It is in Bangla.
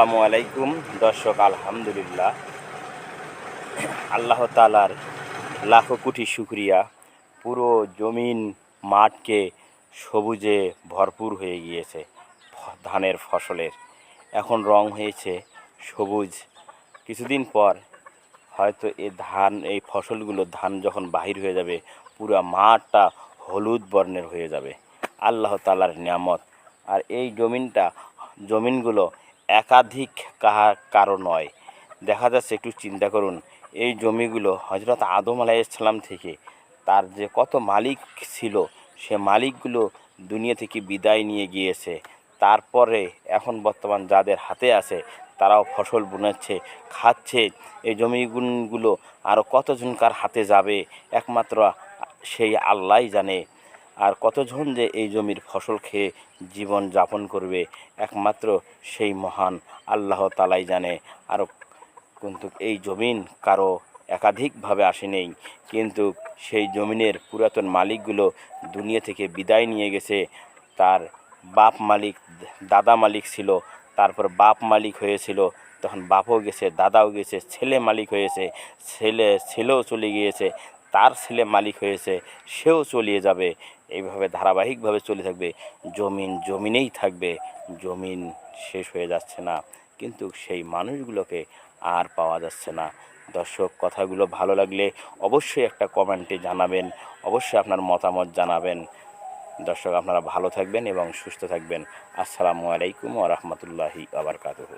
আসসালামু আলাইকুম দর্শক, আলহামদুলিল্লাহ আল্লাহ তাআলার লাখো কোটি শুকরিয়া। পুরো জমিন মাঠকে সবুজে ভরপুর হয়ে গিয়েছে ধানের ফসলের। এখন রং হয়েছে সবুজ। কিছুদিন পর হয়তো এই ফসলগুলো ধান যখন বাহির হয়ে যাবে, পুরো মাঠটা হলুদ বর্ণের হয়ে যাবে। আল্লাহ তাআলার নিয়ামত। আর এই জমিনগুলো একাধিক কারো নয়। দেখা যাচ্ছে, একটু চিন্তা করুন, এই জমিগুলো হযরত আদম আলাইহিসসালাম থেকে তার যে কত মালিক ছিল, সে মালিকগুলো দুনিয়া থেকে বিদায় নিয়ে গিয়েছে। তারপরে এখন বর্তমান যাদের হাতে আছে তারাও ফসল বুনাচ্ছে, খাচ্ছে। এই জমিগুলো আরও কতজনকার হাতে যাবে একমাত্র সেই আল্লাহই জানে। আর কতজন যে এই জমির ফসল খেয়ে জীবন যাপন করবে একমাত্র সেই মহান আল্লাহ তাআলাই জানে। আর কিন্তু এই জমিন কারো একাধিকভাবে আসেনি, কিন্তু সেই জমিনের পুরাতন মালিকগুলো দুনিয়া থেকে বিদায় নিয়ে গেছে। তার বাপ মালিক, দাদা মালিক ছিল, তারপর বাপ মালিক হয়েছিল, তখন বাপও গেছে, দাদাও গেছে, ছেলে মালিক হয়েছে, ছেলেও চলে গিয়েছে, তার ছেলে মালিক হয়েছে, সেও চলিয়ে যাবে। এইভাবে ধারাবাহিকভাবে চলে থাকবে। জমিনেই থাকবে। জমিন শেষ হয়ে যাচ্ছে না, কিন্তু সেই মানুষগুলোকে আর পাওয়া যাচ্ছে না। দর্শক, কথাগুলো ভালো লাগলে অবশ্যই একটা কমেন্টে জানাবেন, অবশ্যই আপনার মতামত জানাবেন। দর্শক, আপনারা ভালো থাকবেন এবং সুস্থ থাকবেন। আসসালামু আলাইকুম ওয়া রাহমাতুল্লাহি ওয়া বারাকাতুহু।